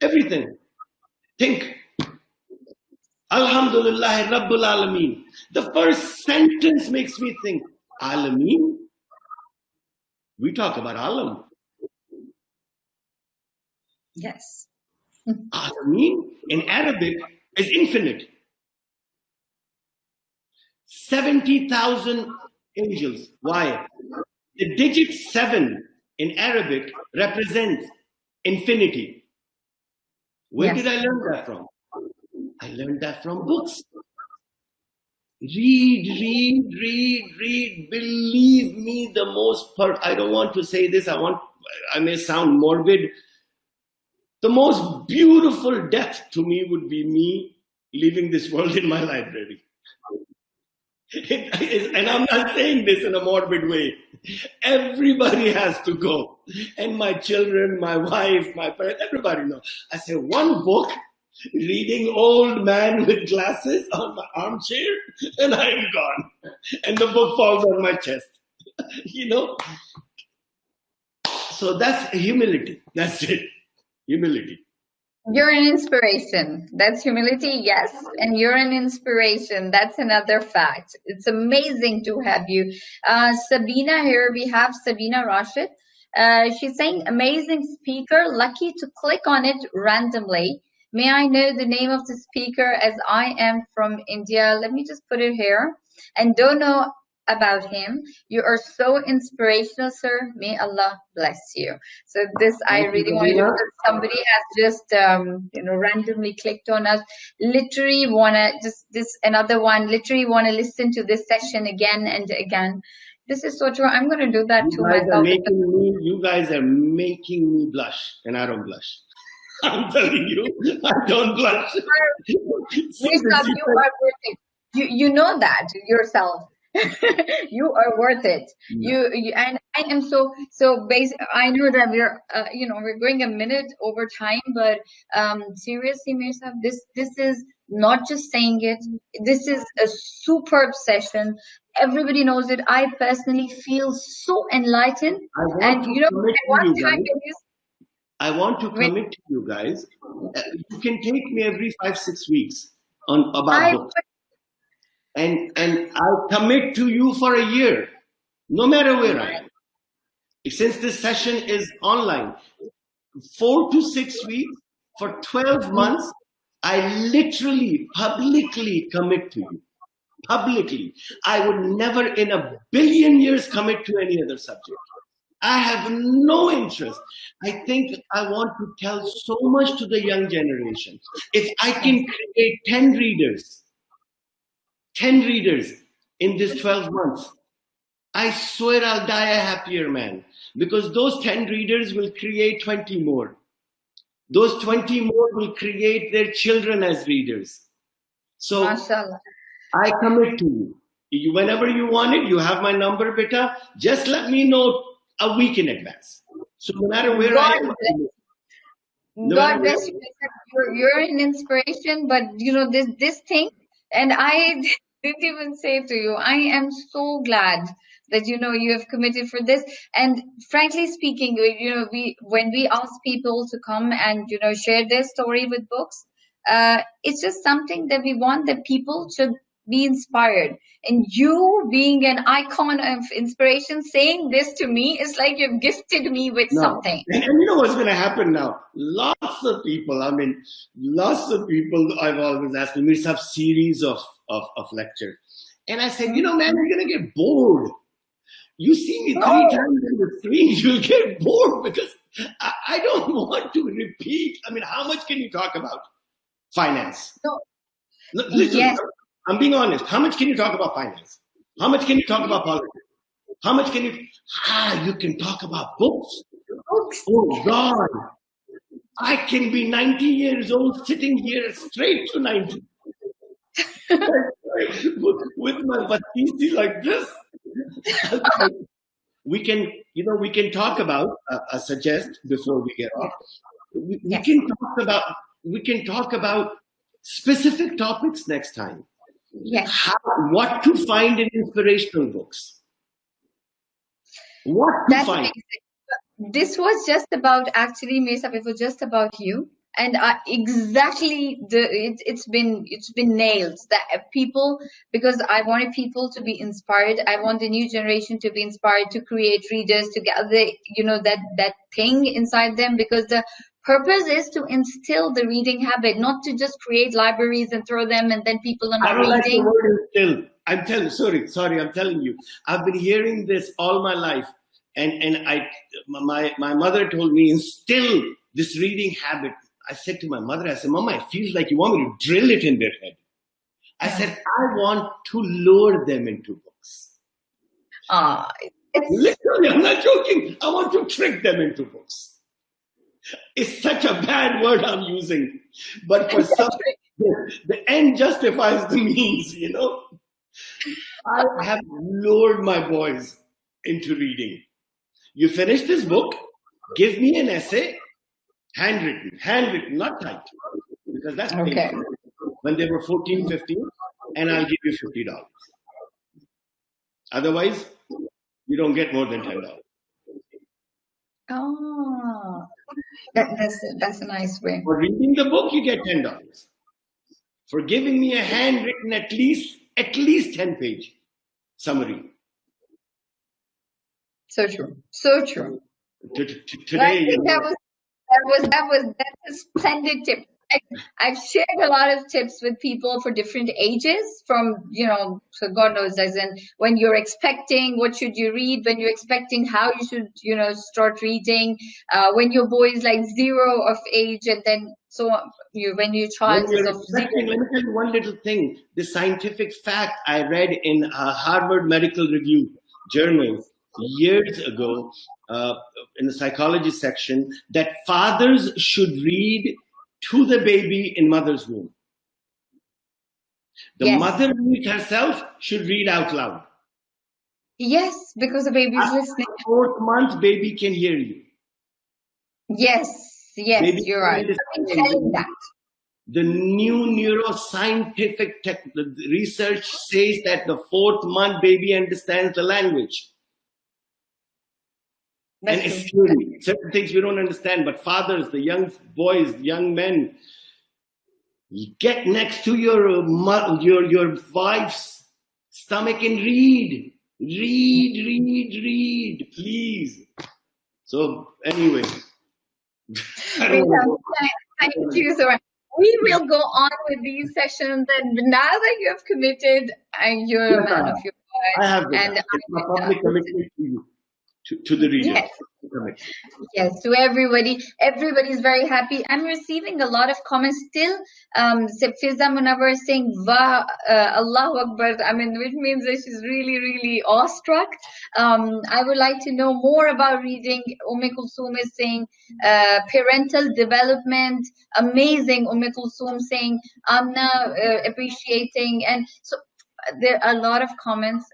Everything. Think. Alhamdulillah Rabbul Alameen. The first sentence makes me think. Alameen? We talk about Alam. Yes. Alameen in Arabic is infinite. 70,000 angels. Why? The digit 7 in Arabic represents infinity. Where did I learn that from? I learned that from books. Read. Believe me, the most part, I don't want to say this, I may sound morbid. The most beautiful death to me would be me leaving this world in my library. And I'm not saying this in a morbid way. Everybody has to go. And my children, my wife, my parents, everybody knows. I say, one book, reading old man with glasses on my armchair, and I'm gone. And the book falls on my chest. You know? So that's humility. That's it. Humility. You're an inspiration. That's humility, yes. And you're an inspiration. That's another fact. It's amazing to have you. Sabina here, we have Sabina Rashid. She's saying, amazing speaker, lucky to click on it randomly. May I know the name of the speaker, as I am from India? Let me just put it here. And don't know about him. You are so inspirational, sir. May Allah bless you. So this I really want to do, because somebody has just randomly clicked on us. Literally wanna another one. Literally wanna listen to this session again and again. This is so true. I'm gonna do that too myself. You guys are making me blush, and I don't blush. I'm telling you, I don't blush. You are worth it. You know that yourself. You are worth it. You and I am so basic. I know that we're going a minute over time, but seriously, Mirza, this is not just saying it. This is a superb session. Everybody knows it. I personally feel so enlightened. And I want to commit to you guys. You can take me every 5-6 weeks about books. And I'll commit to you for a year, no matter where I am. Since this session is online, 4 to 6 weeks for 12 months, I literally, publicly commit to you. Publicly. I would never in a billion years commit to any other subject. I have no interest. I think I want to tell so much to the young generation. If I can create 10 readers in this 12 months, I swear I'll die a happier man, because those 10 readers will create 20 more. Those 20 more will create their children as readers. So Mashallah. I commit to you. Whenever you want it, you have my number, beta. Just let me know a week in advance. So no matter where I am. God bless you. You're an inspiration, but this thing, and I didn't even say to you, I am so glad that you have committed for this. And frankly speaking, when we ask people to come and share their story with books, it's just something that we want that people should be inspired. And you being an icon of inspiration, saying this to me is like you've gifted me with something. And you know what's going to happen now? Lots of people I've always asked me, we have series of lecture. And I said, man, you're going to get bored. You see me 3 times on the screen, you'll get bored, because I don't want to repeat. How much can you talk about finance? No. Listen, yes. I'm being honest. How much can you talk about finance? How much can you talk about politics? How much can you... you can talk about books. Oh, God. I can be 90 years old sitting here straight to 90. with my batisi like this. We can talk about, I suggest before we get off, we can talk about specific topics next time. Yes. What to find in inspirational books. What to find. Amazing. This was just about, actually, Mirza, it was just about you. And exactly it's been nailed, that people, because I wanted people to be inspired. I want the new generation to be inspired, to create readers, to get that thing inside them, because the purpose is to instill the reading habit, not to just create libraries and throw them and then people are not reading. Like the word instill. I'm telling you, I've been hearing this all my life, and my mother told me, instill this reading habit. I said to my mother, Mama, it feels like you want me to drill it in their head. I said, I want to lure them into books. Literally, I'm not joking. I want to trick them into books. It's such a bad word I'm using, but for some, the end justifies the means, you know. I have lured my boys into reading. You finish this book, give me an essay, handwritten, not typed, because that's painful. When they were 14, 15, and I'll give you $50. Otherwise, you don't get more than $10. Oh, that's a nice way. For reading the book, you get $10. For giving me a handwritten, at least 10-page summary. So true. So true. Today, that's a splendid tip. I've shared a lot of tips with people for different ages, from, so God knows, as in when you're expecting, what should you read? When you're expecting, how you should, start reading. When your boy is like 0 of age, and then so on, when your child is of 0. Let me tell you one little thing. The scientific fact I read in a Harvard Medical Review journal years ago in the psychology section, that fathers should read to the baby in mother's womb. The mother herself should read out loud. Yes, because the baby is listening. 4th month, baby can hear you. Yes, baby, you're right. That. The new neuroscientific research says that the 4th month baby understands the language. And it's scary. Certain things we don't understand, but fathers, the young boys, young men, get next to your wife's stomach and read, please. So anyway, thank you so much. We will go on with these sessions, and now that you have committed, and you're a man of your word, I have it's my public commitment to you. To the region. Yes, to everybody. Everybody's very happy. I'm receiving a lot of comments still. Fiza Munawar is saying, Allahu Akbar. I mean, which means that she's really, really awestruck. I would like to know more about reading. Kulthum is saying, parental development. Amazing. Kulthum saying, I'm now appreciating. And so, there are a lot of comments.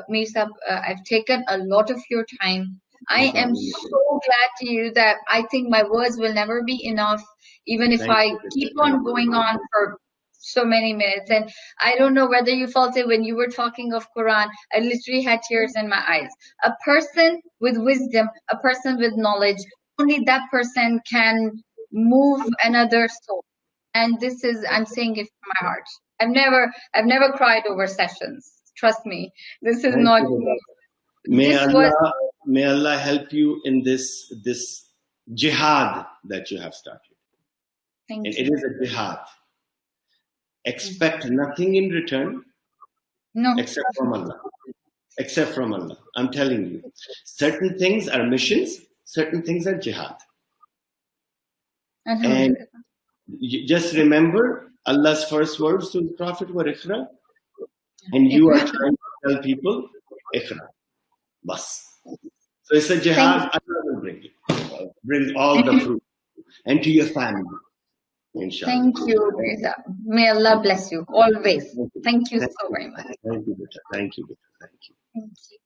Mirza, I've taken a lot of your time. I am so glad to you that I think my words will never be enough, even if I keep on going on for so many minutes. And I don't know whether you felt it when you were talking of Quran. I literally had tears in my eyes. A person with wisdom, a person with knowledge, only that person can move another soul. And this is, I'm saying it from my heart. I've never cried over sessions. Trust me. This is not. May Allah help you in this jihad that you have started. Thank you. It is a jihad. Expect nothing in return. No. Except from Allah. Except from Allah. I'm telling you. Certain things are missions. Certain things are jihad. And just remember Allah's first words to the Prophet were Iqra, and you are trying to tell people Iqra. Bas. So it's a jihad. Allah will bring all the fruit, and to your family, inshallah. Thank you, Mirza. May Allah bless you always. Thank you so very much. Thank you, Beta. Thank you, Beta. Thank you. Thank you.